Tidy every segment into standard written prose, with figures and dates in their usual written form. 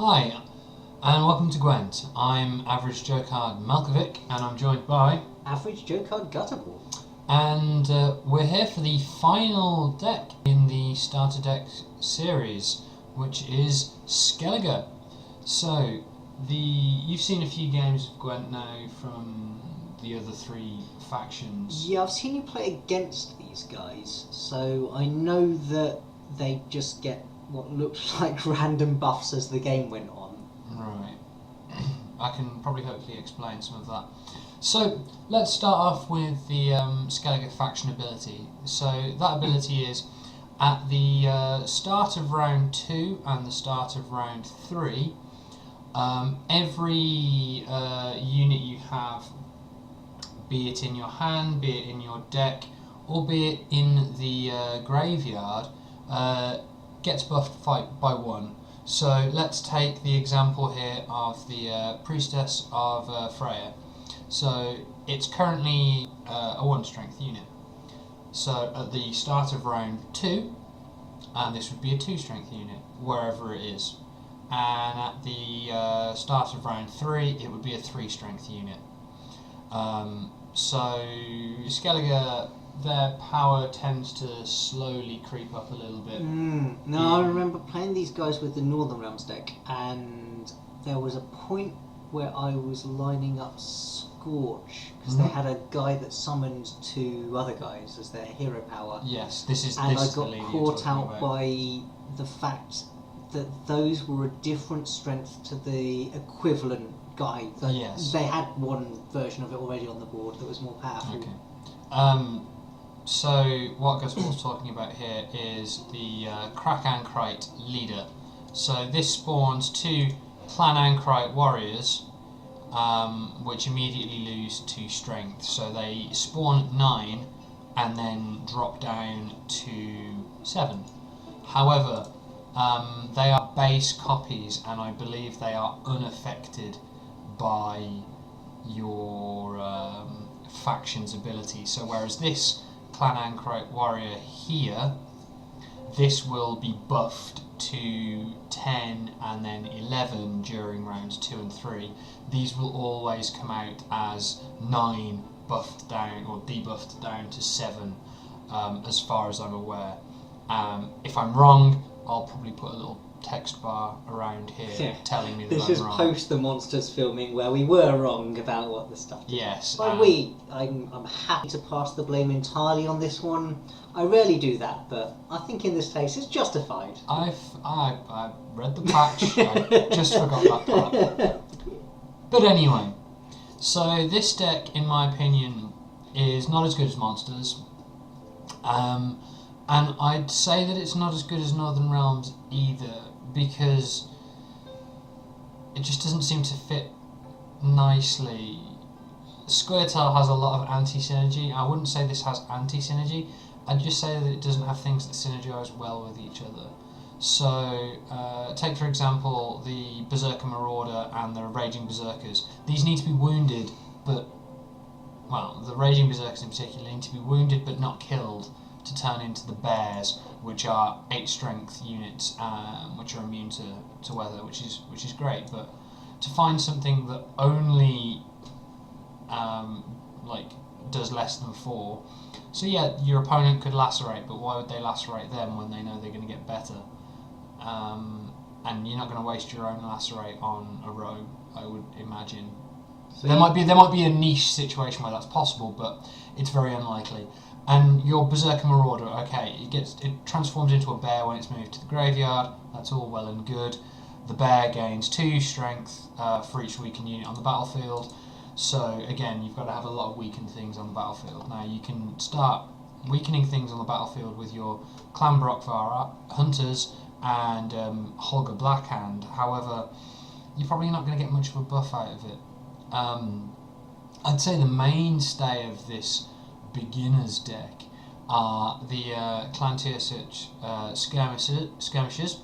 Hi, and welcome to Gwent. I'm average Jokard Malcavic, and I'm joined by average Jokard Gutterball. And we're here for the final deck in the starter deck series, which is Skellige. So, you've seen a few games of Gwent now from the other three factions. Yeah, I've seen you play against these guys, so I know that they just get what looks like random buffs as the game went on. Right. I can probably hopefully explain some of that. So, let's start off with the Skellige faction ability. So, that ability is at the start of round 2 and the start of round 3, every unit you have, be it in your hand, be it in your deck, or be it in the graveyard, gets buffed by 1. So let's take the example here of the Priestess of Freya. So it's currently a 1 strength unit. So at the start of round 2, this would be a 2 strength unit, wherever it is. And at the start of round 3, it would be a 3 strength unit. So Skellige, their power tends to slowly creep up a little bit. I remember playing these guys with the Northern Realms deck, and there was a point where I was lining up Scorch, because they had a guy that summoned 2 other guys as their hero power. Yes, this is and this I got caught out by the fact that those were a different strength to the equivalent guy. Yes. They had one version of it already on the board that was more powerful. Okay. So what Gutterball's talking about here is the Crack Ankrite leader. So this spawns 2 Clan Ankrite warriors, which immediately lose 2 strength. So they spawn at 9 and then drop down to 7. However, they are base copies, and I believe they are unaffected by your faction's ability. So whereas this Clan Ankrite warrior here, this will be buffed to 10 and then 11 during rounds 2 and 3. These will always come out as 9 buffed down or debuffed down to 7, as far as I'm aware. If I'm wrong, I'll probably put a little text bar around here telling me that this I'm is wrong. post the Monsters filming where we were wrong about what the stuff is. Yes. By I'm happy to pass the blame entirely on this one. I rarely do that, but I think in this case it's justified. I read the patch, I just forgot that part. But anyway, so this deck, in my opinion, is not as good as Monsters. And I'd say that it's not as good as Northern Realms either, because it just doesn't seem to fit nicely. Scoia'tael has a lot of anti-synergy. I wouldn't say this has anti-synergy, I'd just say that it doesn't have things that synergize well with each other. So, take for example the Berserker Marauder and the Raging Berserkers. These need to be wounded, but, well, the Raging Berserkers in particular need to be wounded but not killed to turn into the Bears, which are 8 strength units, which are immune to weather, which is great. But to find something that only does less than 4, so yeah, your opponent could lacerate, but why would they lacerate them when they know they're going to get better? And you're not going to waste your own lacerate on a rogue, I would imagine. So there might be a niche situation where that's possible, but it's very unlikely. And your Berserker Marauder, okay, it transforms into a bear when it's moved to the graveyard. That's all well and good. The bear gains 2 strength for each weakened unit on the battlefield. So again, you've got to have a lot of weakened things on the battlefield. Now you can start weakening things on the battlefield with your Clan Brockvar Hunters and Holger Blackhand. However, you're probably not going to get much of a buff out of it. I'd say the mainstay of this beginner's deck are the Clan Tearsich skirmishers.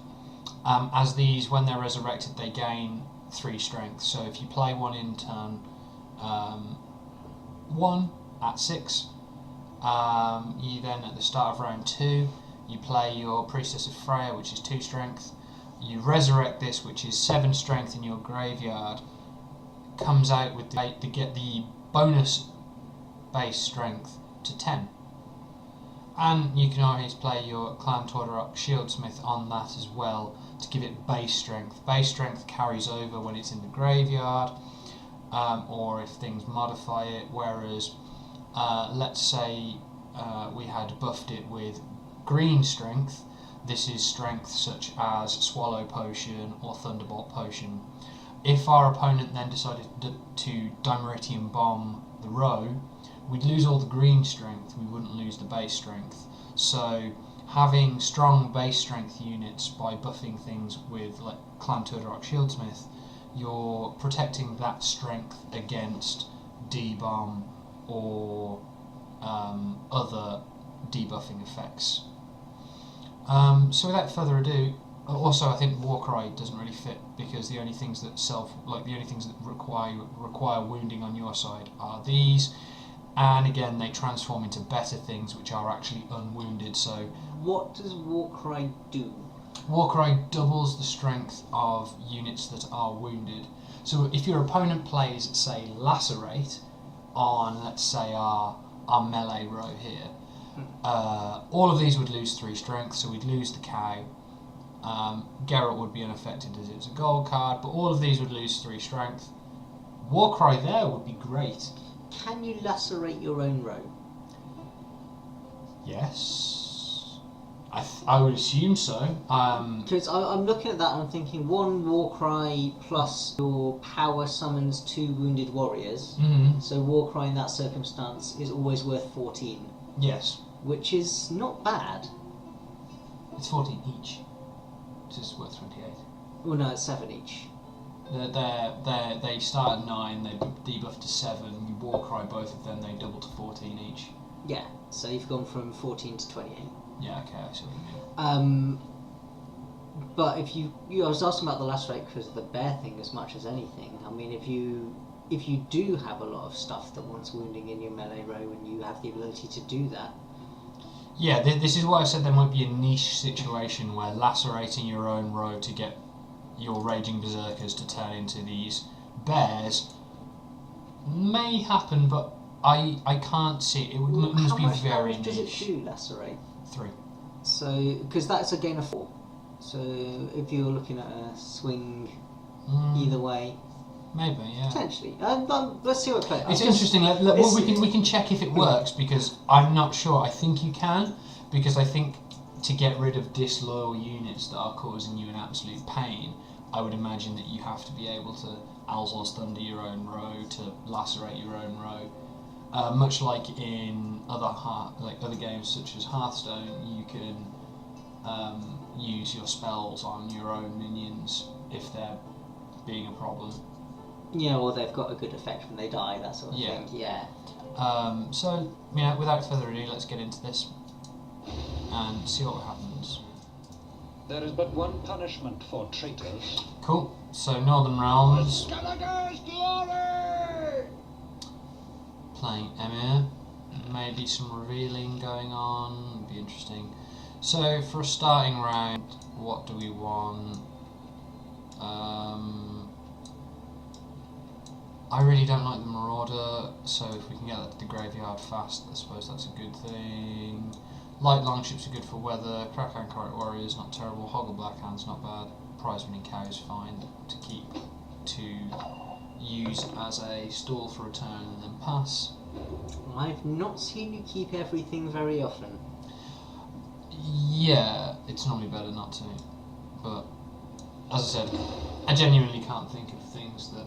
As these, when they're resurrected, they gain 3 strength. So if you play one in turn 1 at 6, you then at the start of round 2 you play your Priestess of Freya, which is 2 strength. You resurrect this, which is 7 strength in your graveyard. Comes out with to get the bonus base strength to 10. And you can always play your Clan Tordarok Shieldsmith on that as well to give it base strength. Base strength carries over when it's in the graveyard, or if things modify it, whereas let's say we had buffed it with green strength. This is strength such as Swallow Potion or Thunderbolt Potion. If our opponent then decided to Dimeritium Bomb the row, we'd lose all the green strength, we wouldn't lose the base strength. So having strong base strength units by buffing things with like Clan Tordarok Shieldsmith, you're protecting that strength against D-Bomb or other debuffing effects. So without further ado, also I think Warcry doesn't really fit because the only things that require wounding on your side are these, and again they transform into better things which are actually unwounded. So what does Warcry do? Warcry doubles the strength of units that are wounded. So if your opponent plays, say, Lacerate on, let's say, our melee row here, all of these would lose 3 strength, so we'd lose the cow. Geralt would be unaffected as it's a gold card, but all of these would lose 3 strength. Warcry there would be great. Can you lacerate your own row? Yes. I would assume so. Because I'm looking at that and I'm thinking 1 Warcry plus your power summons 2 wounded warriors. Mm-hmm. So Warcry in that circumstance is always worth 14. Yes. Which is not bad. It's 14 each, which is worth 28. Well, no, it's 7 each. They start at 9, they debuff to 7, you Warcry both of them, they double to 14 each. Yeah, so you've gone from 14 to 28. Yeah, okay, I see what you mean. But if I was asking about the lacerate because of the bear thing as much as anything. I mean, if you do have a lot of stuff that wants wounding in your melee row and you have the ability to do that. Yeah, this is why I said there might be a niche situation where lacerating your own row to get your Raging Berserkers to turn into these bears may happen, but I can't see it. It must be very niche. How much does it do, lacerate? 3. So, because that's a gain of 4. So, if you're looking at a swing either way, maybe, yeah. Potentially. Let's see what it plays. It's interesting. We can check if it works because I'm not sure. I think you can, because I think to get rid of disloyal units that are causing you an absolute pain, I would imagine that you have to be able to Alzor's Thunder your own row, to lacerate your own row. Much like in other games such as Hearthstone, you can use your spells on your own minions if they're being a problem. Yeah, or they've got a good effect when they die, that sort of thing. Yeah. So, yeah, without further ado, let's get into this and see what happens. There is but one punishment for traitors. Cool. So, Northern Realms. Skellige's glory! Playing Emhyr. Maybe some revealing going on. Would be interesting. So, for a starting round, what do we want? I really don't like the Marauder, so if we can get that to the graveyard fast, I suppose that's a good thing. Light Longships are good for weather. Crack Anchorite Warriors not terrible. Hoggle Blackhand's not bad. Prize Winning Cow is fine to use as a stall for a turn and then pass. I've not seen you keep everything very often. Yeah, it's normally better not to, but as I said, I genuinely can't think of things that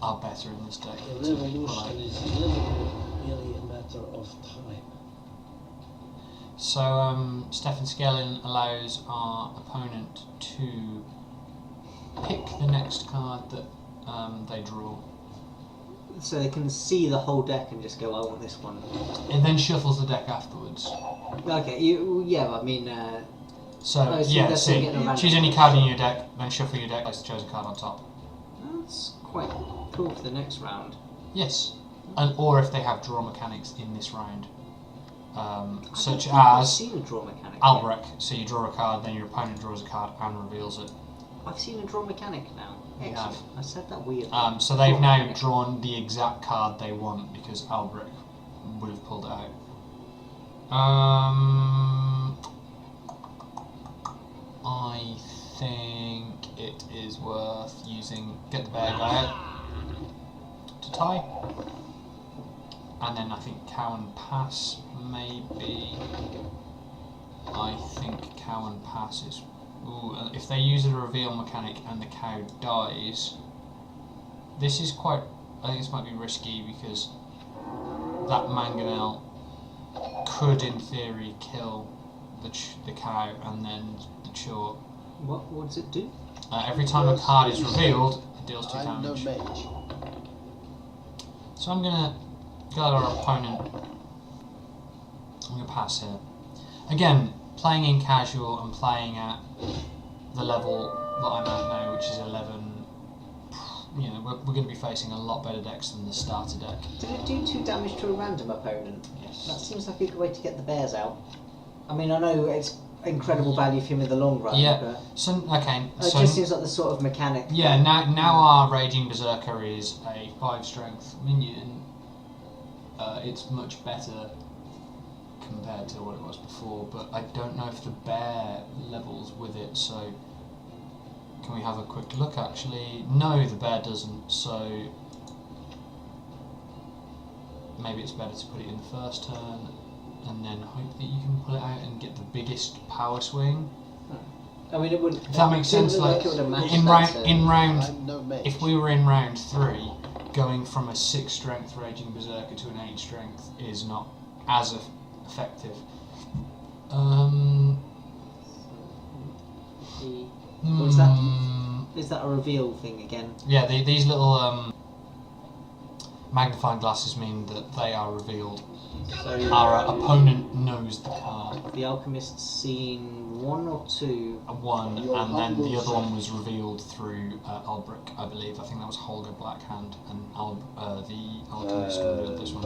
are better in this deck. The revolution is never really a matter of time. So Stefan Skellin allows our opponent to pick the next card that they draw. So they can see the whole deck and just go, I want this one. It then shuffles the deck afterwards. Okay, yeah, I mean... so, yeah, see, choose any card in your deck, then shuffle your deck, place the chosen card on top. That's quite cool for the next round. Yes, or if they have draw mechanics in this round. such I've as seen a draw mechanic. Albrecht. So you draw a card, then your opponent draws a card and reveals it. I've seen a draw mechanic now. You Excellent. have. I said that weirdly. So they've Draw now mechanic. drawn the exact card they want because Albrecht would have pulled it out. I think it is worth using get the bear guy out to tie, and then I think cow and pass maybe. I think cow and pass is. Ooh, if they use a reveal mechanic and the cow dies, this is quite. I think this might be risky because that mangonel could, in theory, kill the cow and then the chalk. What does it do? Every time a card is revealed, it deals 2 I'm no damage. mage. So I'm gonna go at our opponent. I'm gonna pass here. Again, playing in casual and playing at the level that I'm at now, which is 11. You know, we're going to be facing a lot better decks than the starter deck. Did it do 2 damage to a random opponent? Yes. That seems like a good way to get the bears out. I mean, I know it's incredible value for him in the long run. Yeah. But So okay. it So just seems like the sort of mechanic. yeah. Now our Raging Berserker is a 5 strength minion. It's much better compared to what it was before, but I don't know if the bear levels with it. So can we have a quick look? Actually, no, the bear doesn't. So maybe it's better to put it in the first turn, and then hope that you can pull it out and get the biggest power swing. I mean, it wouldn't. If that makes didn't sense, look like it would have matched in that round, turn. in round, I'm no mage. if we were in round 3, going from a 6 strength Raging Berserker to an 8 strength is not as effective. What's that? Is that a reveal thing again? Yeah, these little magnifying glasses mean that they are revealed. So Our opponent knows the card. the alchemist's seen 1 or 2. One, and then the other one was revealed through Albrecht, I believe. I think that was Holger Blackhand, and the alchemist revealed this one.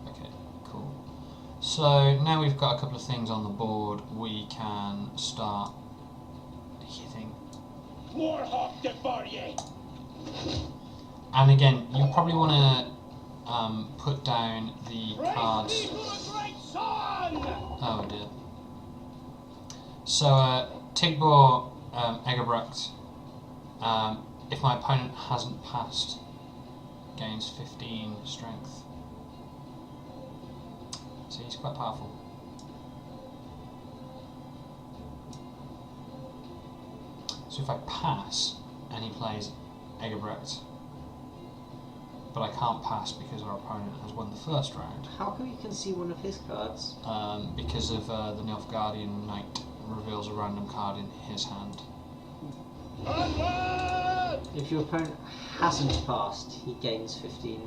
Okay, cool. So now we've got a couple of things on the board. We can start hitting. And again, you probably want to put down the cards. Oh dear. So Tigbor Egerbrecht, if my opponent hasn't passed, gains 15 strength. So he's quite powerful. So if I pass and he plays Egerbrecht, but I can't pass because our opponent has won the first round, How come you can see one of his cards? because of the Nilfgaardian Knight reveals a random card in his hand. If your opponent hasn't passed, he gains 15.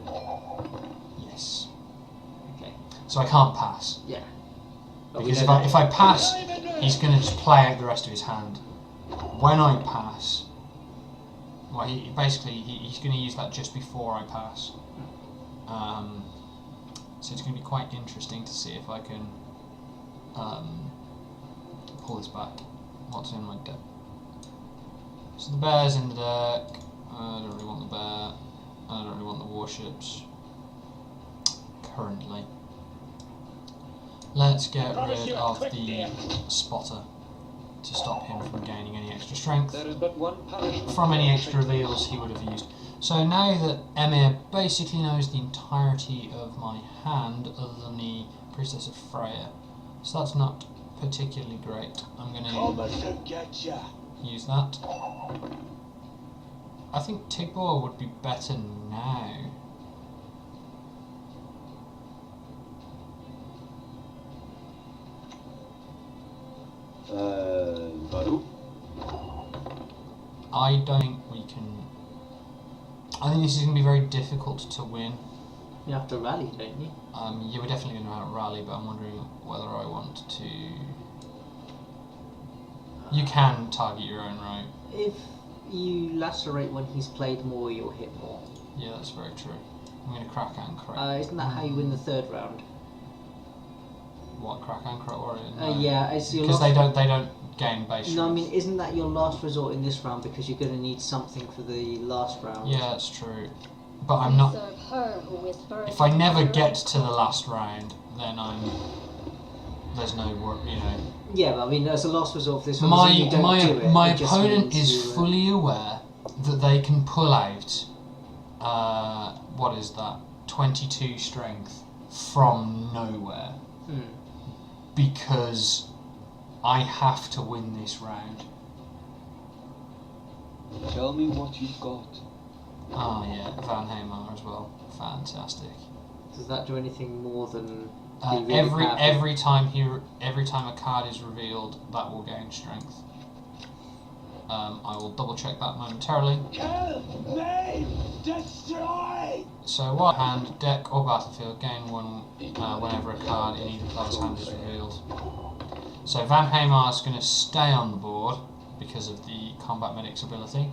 Yes. Okay. So I can't pass. Yeah. But we Because don't if know. I pass, he's going to just play out the rest of his hand. When I pass, well, he's going to use that just before I pass. So it's going to be quite interesting to see if I can pull this back. What's in my deck? So the bear's in the deck. I don't really want the bear. I don't really want the warships currently. Let's get rid of the spotter to stop him from gaining any extra strength There is but one punishment from any for extra traitor. reveals he would have used. So now that Emhyr basically knows the entirety of my hand, other than the Priestess of Freya, so that's not particularly great. I'm going to use that. I think Tigbor would be better now. I don't think we can. I think this is going to be very difficult to win. You have to rally, don't you? Yeah, we're definitely going to have a rally, but I'm wondering whether I want to. You can target your own right. If you lacerate when he's played more, you'll hit more. Yeah, that's very true. I'm going to crack and crate. Isn't that how you win the third round? What, crack and crate warrior? Yeah, it's your because last... they don't gain base. No, I strength. mean, isn't that your last resort in this round because you're going to need something for the last round? Yeah, that's true. But I'm not. Serve her who whispered If I never under get it. to the last round, then there's no work, you know. Yeah, but I mean, as a last resort for this one, you don't do it. My It just opponent means is you, fully aware that they can pull out. What is that? 22 strength from nowhere. Because I have to win this round. Tell me what you've got. Oh yeah, Van Hamar as well. Fantastic. Does that do anything more than be really powerful? every time a card is revealed, that will gain strength. I will double check that momentarily. Kill, maim, destroy! So what hand, deck or battlefield, gain one whenever a card in either player's hand is revealed. So Van Hamar is going to stay on the board because of the combat medic's ability.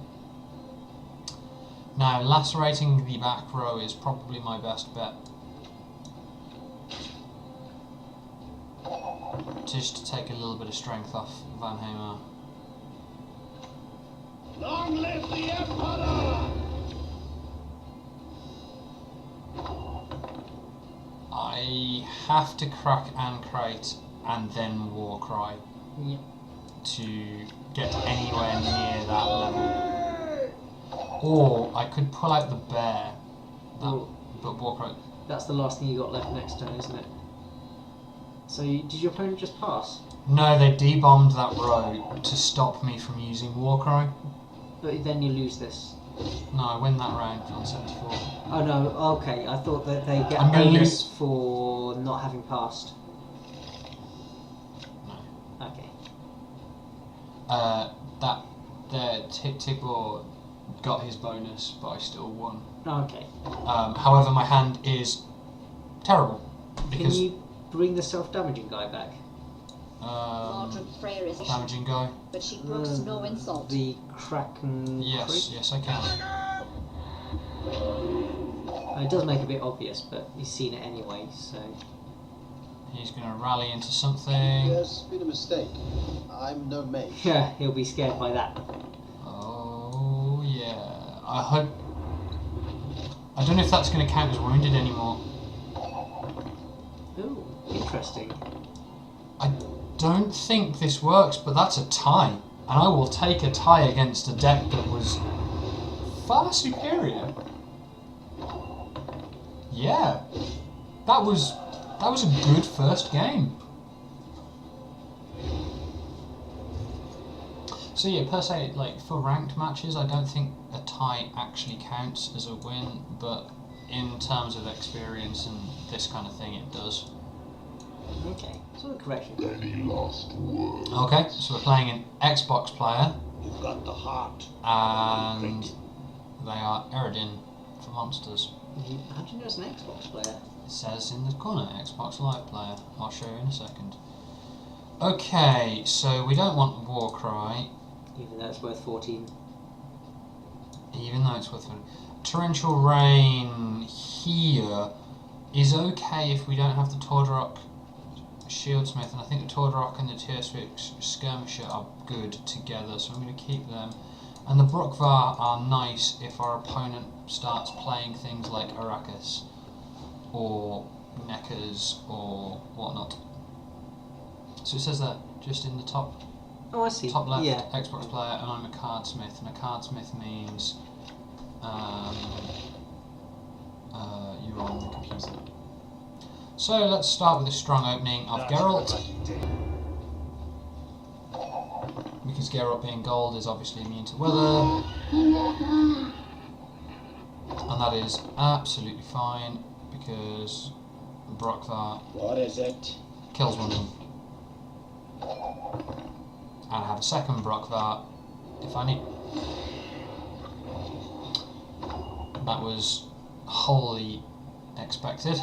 Now lacerating the back row is probably my best bet. Just to take a little bit of strength off Van Hamar. Long live the Emperor! I have to crack and crate and then war cry Yeah. to get anywhere near that level. Or I could pull out the bear, but war cry. That's the last thing you got left next turn, isn't it? So did your opponent just pass? No, they debombed that row to stop me from using war cry. But then you lose this. No, I win that round on 74. Oh no, okay. I thought that they get I'm a gonna bonus for not having passed. No. Okay. Tibor got his bonus, but I still won. Okay. However, my hand is terrible Can because you bring the self-damaging guy back? Mordred Freyr is damaging guy. but she brooks no insult. The Kraken. Yes, yes, I can. It does make it a bit obvious, but he's seen it anyway, so. He's going to rally into something. There's been a mistake. I'm no mage. Yeah, he'll be scared by that. Oh yeah. I hope. I don't know if that's going to count as wounded anymore. Ooh, interesting. I don't think this works, but that's a tie, and I will take a tie against a deck that was far superior. Yeah, that was a good first game. So yeah, per se, like for ranked matches, I don't think a tie actually counts as a win, but in terms of experience and this kind of thing, it does. Okay, so a correction. Any last words? Okay, so we're playing an Xbox player, You've got the heart. and they are Eredin for monsters. How do you know it's an Xbox player? It says in the corner, Xbox Live player. I'll show you in a second. Okay, so we don't want Warcry, Even though it's worth 14. even though it's worth it. Torrential Rain here is okay if we don't have the Tordrock Shieldsmith, and I think the Tordrock and the Tearswick Skirmisher are good together, so I'm going to keep them. And the Brookvar are nice if our opponent starts playing things like Arrakis or Neckers or whatnot. So it says that just in the top Oh, I see. top left, Yeah. Xbox player, and I'm a cardsmith, and a cardsmith means you're on the computer. So let's start with a strong opening of Geralt, because Geralt being gold is obviously immune to weather, and that is absolutely fine because Brockvar What is it? kills one of them. And I have a second Brockvar if I need. That was wholly expected.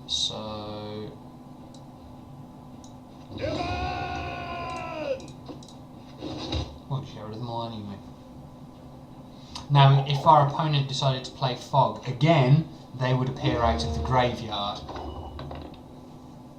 So won't share with them all anyway. Now, if our opponent decided to play Fog again, they would appear out of the graveyard.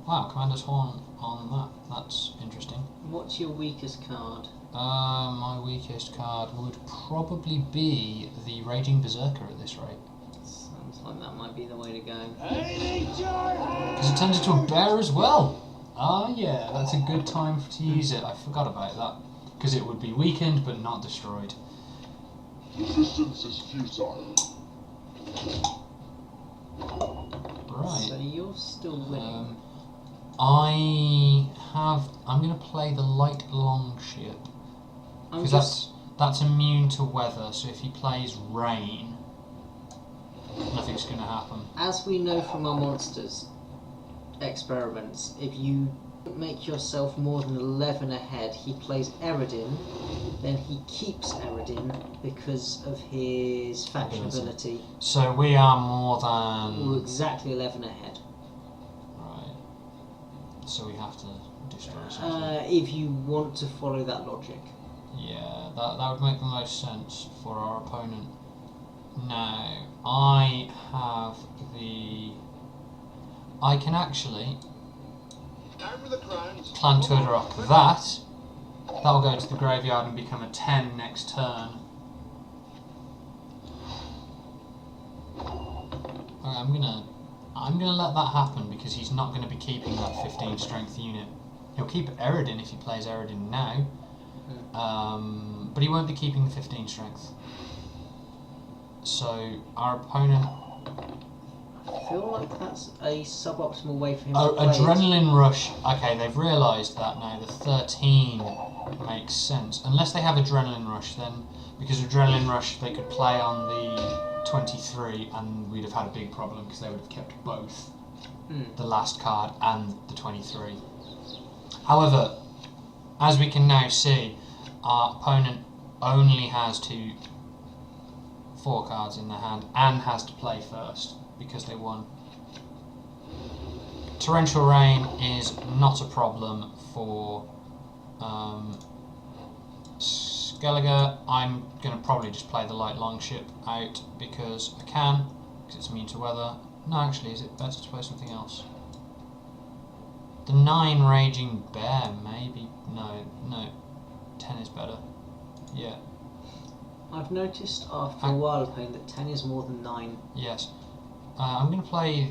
Wow, Commander's Horn on that. That's interesting. What's your weakest card? My weakest card would probably be the Raging Berserker at this rate. Sounds like that might be the way to go. Because it turns into a bear as well. Ah, yeah, that's a good time to use it. I forgot about that. Because it would be weakened but not destroyed. Resistance is futile. Right. So you're still winning. I'm going to play the Light Longship. I'm Because that's immune to weather, so if he plays rain, nothing's going to happen. As we know from our monsters experiments, if you make yourself more than 11 ahead, he plays Eredin, then he keeps Eredin because of his faction ability. So we are more We're than... exactly 11 ahead. Right. So we have to destroy something. If you want to follow that logic. Yeah, that would make the most sense for our opponent. Now, I have the... I can actually Clan Tudorok that. That'll go to the graveyard and become a 10 next turn. Okay, I'm gonna let that happen because he's not gonna be keeping that 15 strength unit. He'll keep Eredin if he plays Eredin now. But he won't be keeping the 15 strength. So our opponent... I feel like that's a suboptimal way for him to play Adrenaline Rush. Okay, they've realised that now. The 13 makes sense. Unless they have Adrenaline Rush, then... Because Adrenaline Rush they could play on the 23 and we'd have had a big problem because they would have kept both. The last card and the 23. However, as we can now see, our opponent only has 4 cards in their hand and has to play first because they won. Torrential Rain is not a problem for Skellige. I'm going to probably just play the Light Longship out because I can, because it's immune to weather. No, actually, is it better to play something else? The 9 Raging Bear, maybe? No, 10 is better. Yeah. I've noticed after a while of playing that 10 is more than 9. Yes. I'm going to play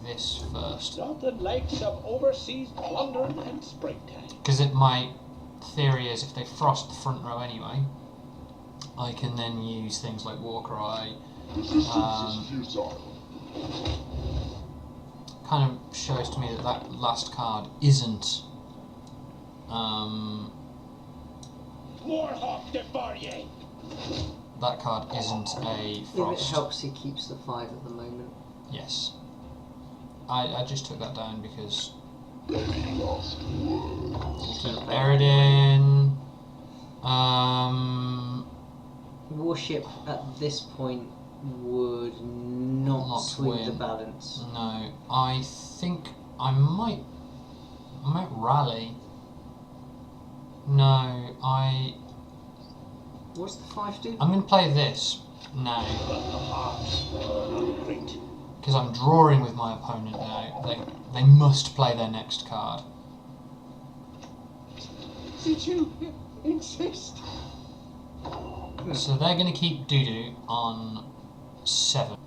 this first. Not the likes of overseas plundering and springtime. Because my theory is if they frost the front row anyway, I can then use things like Warcry. Resistance is futile. Kind of shows to me that last card isn't Warhawk de Barrier. that card isn't a If frost. it helps, he keeps the 5 at the moment. Yes. I just took that down because Any last words? Eredin. Warship at this point would not swing the win. balance. No, I think I might rally. No, What's the 5 do? I'm going to play this now Great. because I'm drawing with my opponent now. They must play their next card. Did you insist? So they're going to keep Doodoo on 7.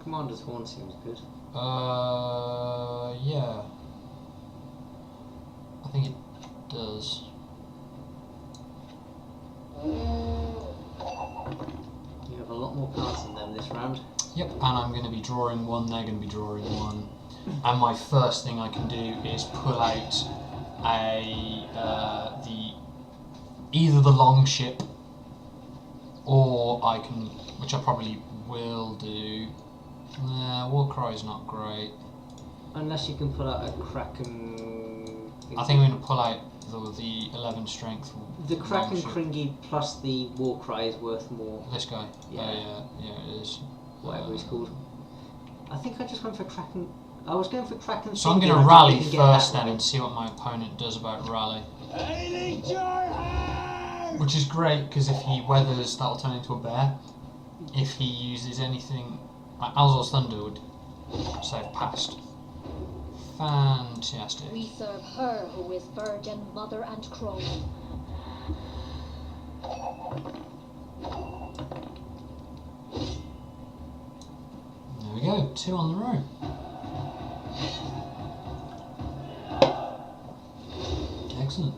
Commander's Horn seems good. Yeah. I think it does. You have a lot more cards than them this round. Yep, and I'm going to be drawing 1, they're going to be drawing 1. And my first thing I can do is pull out either the Longship, or I can, which I probably will do. Warcry is not great. Unless you can pull out a Kraken... I think I'm going to pull out the 11 strength. The Kraken Longship. Kringy plus the Warcry is worth more. This guy. Yeah. Yeah, it is. Whatever he's called. I think I just went for Kraken... I was going for Kraken... So I'm going Kringy, to I rally didn't get first that then right. and see what my opponent does about rally. I need your hand. Which is great, because if he weathers, that'll turn into a bear. If he uses anything, like Alzor's Thunder would save past. Fantastic. We serve her who is virgin, mother, and crone. There we go, 2 on the row. Excellent.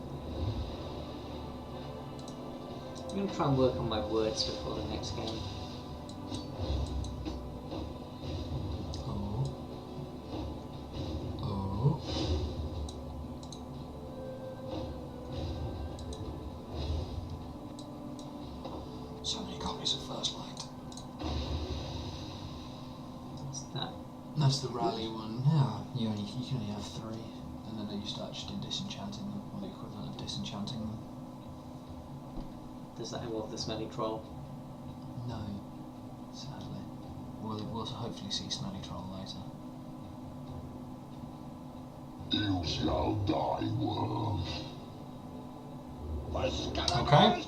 I'm going to try and work on my words before the next game. Oh. Oh. So many copies of First Light. What's that? That's the rally one. Yeah, you can only have 3, and then you start just disenchanting them, or the equivalent of disenchanting them. Does that involve the smelly troll? No, sadly. We'll hopefully see Smelly Troll later. You shall die, worm. Okay.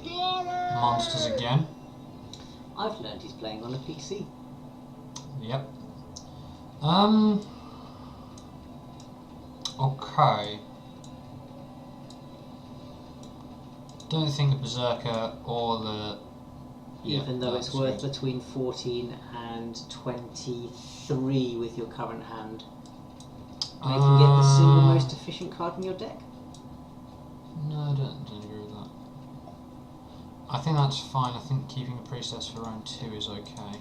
Monsters again. I've learned he's playing on a PC. Yep. Okay. Don't think the Berserker or the... Even though it's that's worth good. between 14 and 23 with your current hand. And you can get the single most efficient card in your deck. No, I don't agree with that. I think that's fine. I think keeping the Priestess for round 2 is okay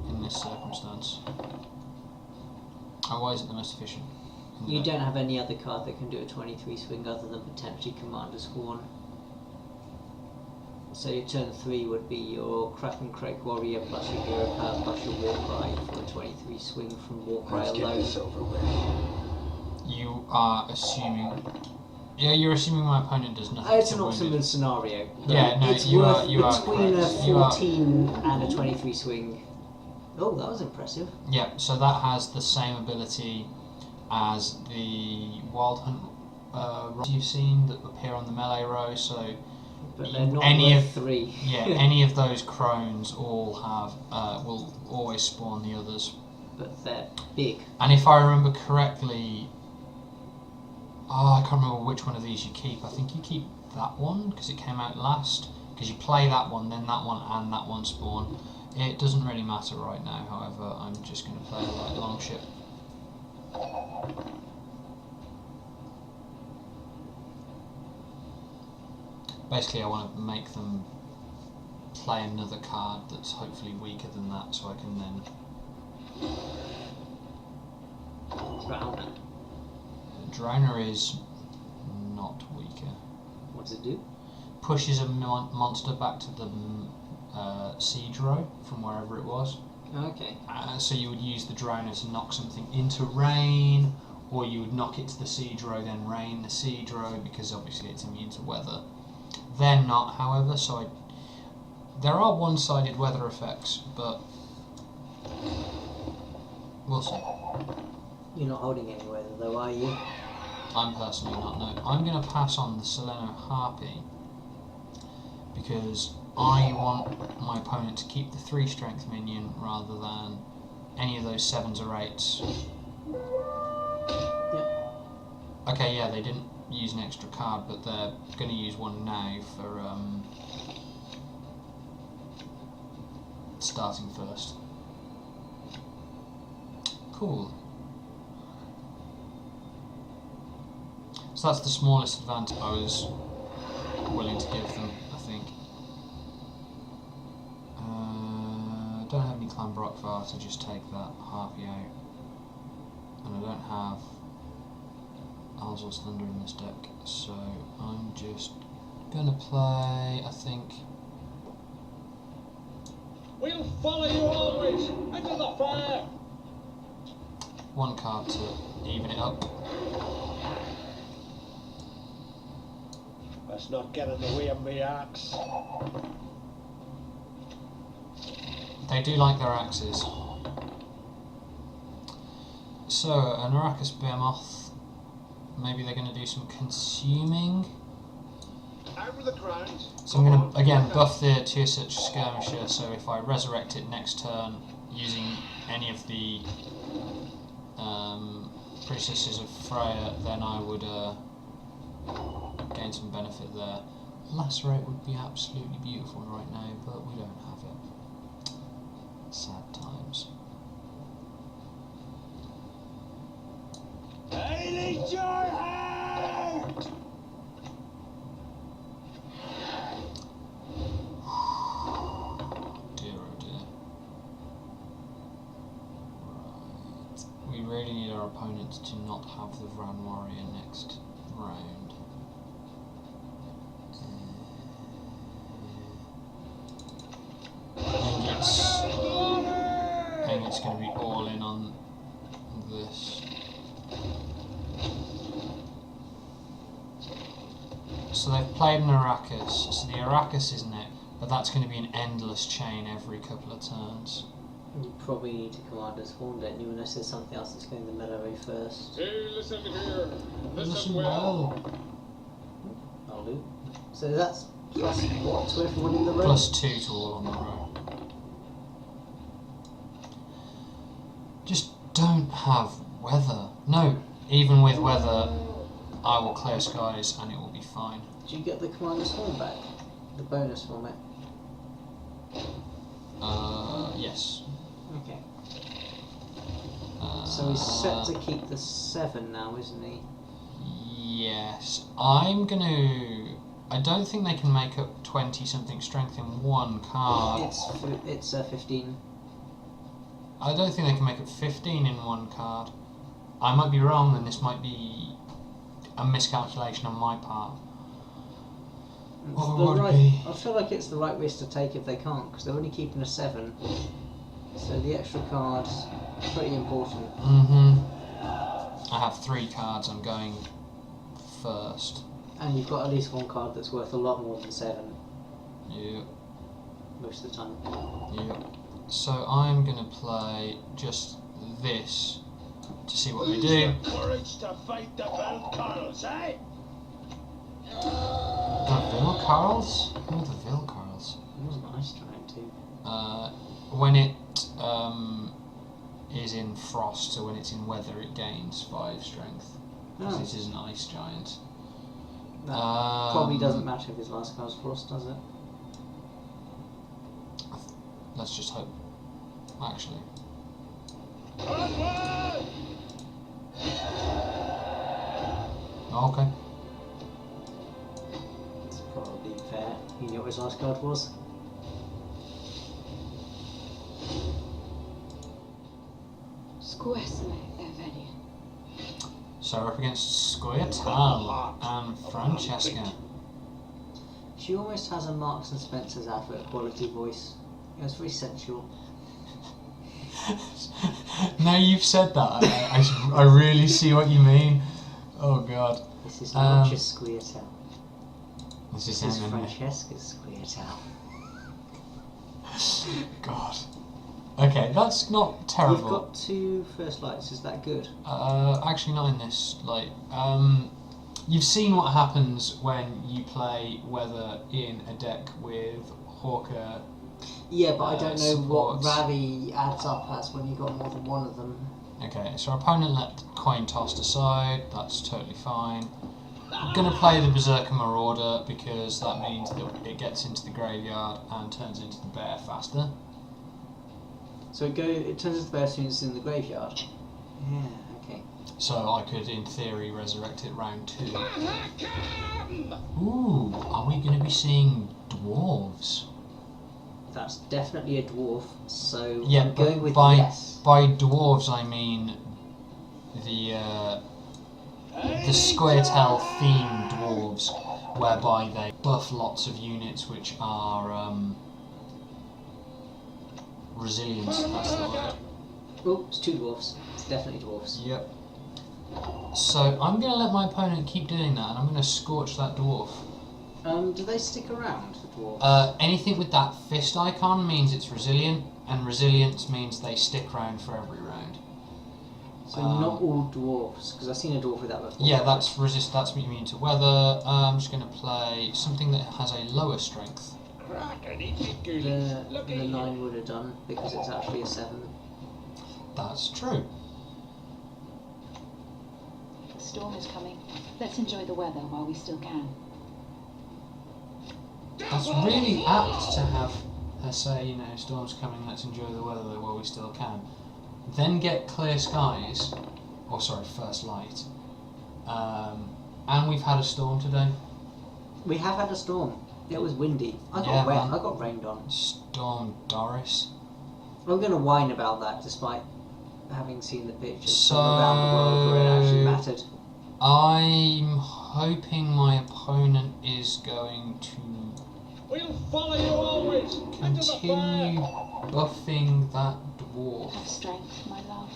in this circumstance. Why is it the most efficient? You don't have any other card that can do a 23 swing other than potentially Commander's Horn. So your turn 3 would be your Kraken Crake Warrior plus your Hero Power plus your Warcry for a 23 swing from Warcry alone. You are assuming... Yeah, you're assuming my opponent does nothing It's to an wound optimum it. scenario. Yeah, no, it's you worth are between a correct. You are- 14 and a 23 swing. Oh, that was impressive. Yeah, so that has the same ability as the Wild Hunt rolls you've seen that appear on the melee row, so But they're not any worth of 3. yeah, any of those crones all have will always spawn the others. But they're big. And if I remember correctly, I can't remember which one of these you keep. I think you keep that one because it came out last. Because you play that one, then that one, and that one spawn. It doesn't really matter right now. However, I'm just going to play a light longship. Basically, I want to make them play another card that's hopefully weaker than that, so I can then Drown. Droner is not weaker. What does it do? Pushes a monster back to the siege row from wherever it was. Okay. So you would use the Droner to knock something into rain, or you would knock it to the siege row, then rain the siege row, because obviously it's immune to weather. They're not, however, so there are one-sided weather effects, but we'll see. You're not holding any weather though, are you? I'm personally not, no. I'm going to pass on the Soleno Harpy because I want my opponent to keep the 3 strength minion rather than any of those 7s or 8s. Yeah. Okay, yeah, they didn't use an extra card, but they're going to use one now for starting first. Cool. So that's the smallest advantage I was willing to give them, I think. Don't have any Clan Brockvar to just take that Harpy out. And I don't have Alzor's Thunder in this deck, so I'm just gonna play, I think... We'll follow you always into the fire. 1 card to even it up. Let's not get in the way of me axe. They do like their axes. So, an Arrakis Behemoth. Maybe they're going to do some consuming. I'm So I'm going to again buff the tier 6 skirmisher, so if I resurrect it next turn using any of the priestesses of Freya, then I would gain some benefit there. Lacerate would be absolutely beautiful right now, but we don't have it. Sad times. I need your heart! Dear oh dear. Right. We really need our opponent to not have the Vran Warrior next round. I think it's going to be all in on this. So they've played an Arrakis, so the Arrakis is next, but that's going to be an endless chain every couple of turns. You probably need to Commander's Horn, don't you, unless there's something else that's going the melee first. Hey, listen here. Listen well. I'll do. So that's plus what to everyone in the row? +2 to all on the row. Just don't have weather. No, even with weather, I will clear skies and it will be fine. Did you get the Commander's Horn back? The bonus from it? Yes. Okay. So he's set to keep the 7 now, isn't he? Yes. I'm gonna... I don't think they can make up 20-something strength in one card. It's 15. I don't think they can make up 15 in one card. I might be wrong, and this might be a miscalculation on my part. What would it be? I feel like it's the right risk to take if they can't, because they're only keeping a 7. So the extra card's pretty important. I have 3 cards. I'm going first. And you've got at least one card that's worth a lot more than 7. Yeah. Most of the time. Yeah. So I'm going to play just this to see what we do. Courage to fight the Valkarls, eh? The Vilcarls? Who are the Vilcarls? It was nice trying to. When it is in frost, so when it's in weather, it gains 5 strength. Because it is an ice giant. That probably doesn't matter if his last card's frost, does it? Let's just hope. Actually. Okay. It's probably fair. He knew what his last card was. Scoia'tael, Eredin. So we're up against Scoia'tael and Francesca. She almost has a Marks and Spencer's advert quality voice. It's very sensual. Now you've said that, I really see what you mean. Oh god. This is not just Scoia'tael. This This is Francesca's Scoia'tael. God. Okay, that's not terrible. You've got 2 first lights, is that good? Actually not in this light. You've seen what happens when you play Weather in a deck with Hawker. Yeah, but I don't know supports. what rally adds up as when you've got more than one of them. Okay, so our opponent let coin tossed aside, that's totally fine. I'm going to play the Berserker Marauder because that means that it gets into the graveyard and turns into the bear faster. So it turns into the bear as soon as it's in the graveyard? Yeah, okay. So I could, in theory, resurrect it round 2. Ooh, are we going to be seeing dwarves? That's definitely a dwarf, so Yeah, I'm going with by yes. by dwarves I mean the Scoia'tael themed dwarves, whereby they buff lots of units which are resilient. That's the word. Oh, it's 2 dwarfs. It's definitely dwarfs. Yep. So I'm going to let my opponent keep doing that, and I'm going to scorch that dwarf. Do they stick around, the dwarves? Anything with that fist icon means it's resilient, and resilient means they stick around for every round. So not all dwarfs, because I've seen a dwarf with that before. Yeah, that's immune to weather. I'm just going to play something that has a lower strength. The 9 would have done, because it's actually a 7. That's true. The storm is coming. Let's enjoy the weather while we still can. That's really apt to have her say, you know, storm's coming, let's enjoy the weather while we still can. Then get clear skies, or sorry, first light. And we've had a storm today. We have had a storm. It was windy. I got Yeah, wet. man. I got rained on. Storm Doris. I'm going to whine about that, despite having seen the pictures So- from around the world where it actually mattered. I'm hoping my opponent is going to We'll follow you always. Into the continue fire. buffing that dwarf. Have strength, my love.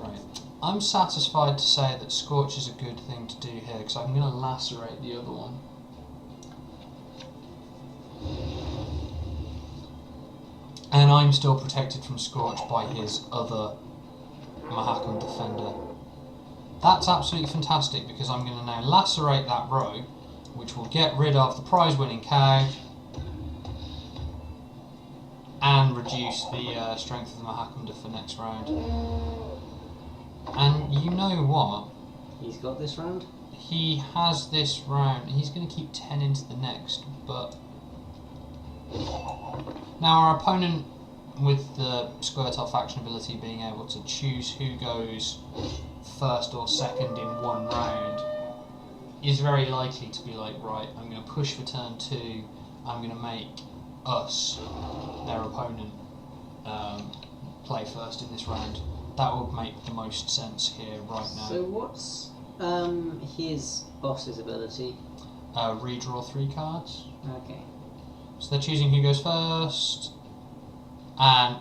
Right. I'm satisfied to say that Scorch is a good thing to do here, because I'm going to lacerate the other one. And I'm still protected from Scorch by his other Mahakam defender. That's absolutely fantastic, because I'm going to now lacerate that row, which will get rid of the prize-winning cow and reduce the strength of the Mahakam for next round. And you know what? He's got this round. He has this round. He's going to keep 10 into the next, but now our opponent, with the Scoia'tael faction ability being able to choose who goes first or second in one round, is very likely to be like, right, I'm going to push for turn 2, I'm going to make us, their opponent, play first in this round. That would make the most sense here right now. So what's his boss's ability? Redraw 3 cards. Okay. So they're choosing who goes first, and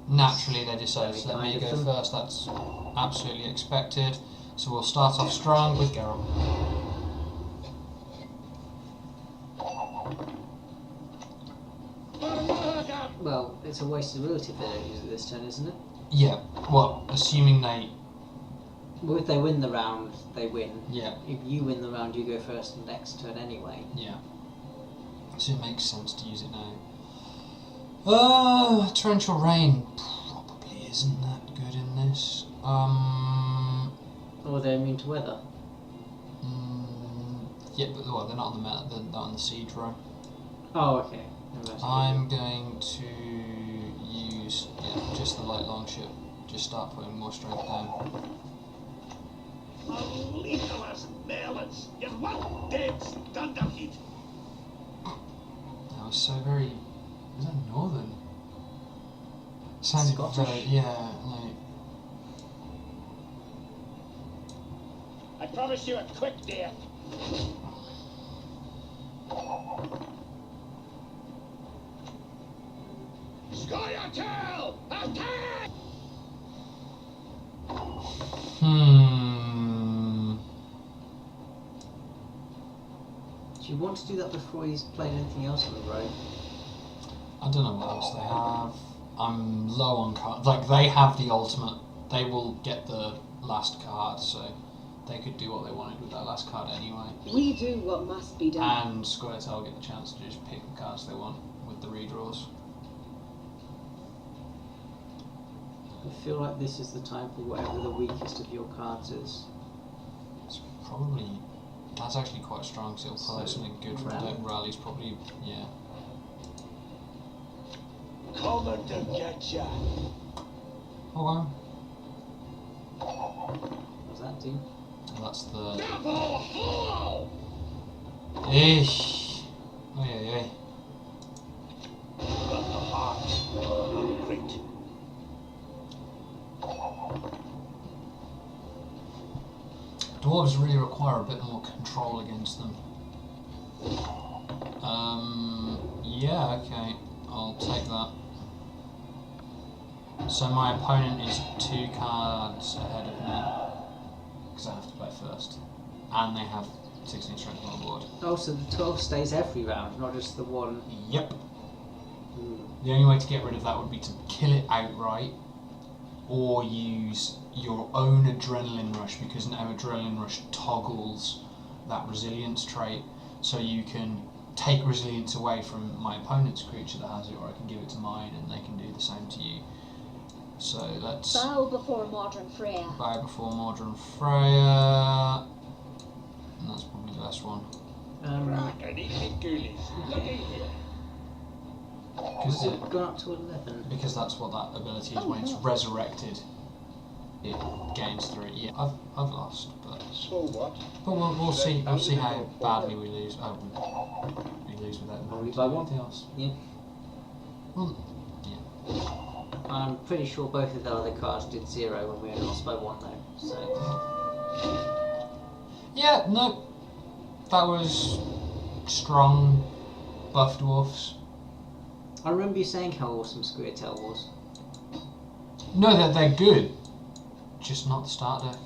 naturally they decide to let me go first. That's absolutely expected. So we'll start off strong with Geralt. Well, it's a wasted ability if they don't use it this turn, isn't it? Yeah, well, assuming they... Well, if they win the round, they win. Yeah, If you win the round, you go first next turn anyway. yeah. So it makes sense to use it now. Torrential Rain probably isn't that good in this. Or they're immune to weather. Yeah, but well, they're not on the they're not on the siege row. Oh, okay. I'm going to use just the light longship. Just start putting more strength down. Legolas melons. You want dead Dunderheat. That was so very... Was that northern? Sounded Scottish? very... Yeah, like... I promise you a quick death. Scoia'tael! Attack! Do you want to do that before he's playing anything else on the road? I don't know what else they have. I'm low on cards. Like, they have the ultimate. They will get the last card, so they could do what they wanted with that last card anyway. We do what must be done. And Scoia'tael get the chance to just pick the cards they want with the redraws. I feel like this is the time for whatever the weakest of your cards is. It's probably... That's actually quite strong, so it'll play So, something good from rally? deck. Rally's probably... yeah. Coming to get ya. Oh wow. What does that do? And that's the... Double hole! Eesh. Oh yeah, yeah. Got the heart. Great. Dwarves really require a bit more control against them. Yeah, okay. I'll take that. So my opponent is 2 cards ahead of me, because I have to play first. And they have 16 strength on the board. Oh, so the 12 stays every round, not just the one. Yep. The only way to get rid of that would be to kill it outright, or use your own adrenaline rush, because now adrenaline rush toggles that resilience trait, so you can take resilience away from my opponent's creature that has it, or I can give it to mine and they can do the same to you. So let's Bow before modern Freya. bow before Mordred Freya, and that's probably the best one. Has it gone up to 11? Because that's what that ability is. When it's resurrected, it gains 3. Yeah, I've lost, but So what? we'll see. We'll see how badly we lose. Oh, we lose without Are we doing by one? anything else. Yeah. Well, yeah. I'm pretty sure both of the other cards did 0 when we only lost by 1 though. So Yeah, no, that was strong buff dwarfs. I remember you saying how awesome Scoia'tael was. No, they're good, just not the start deck.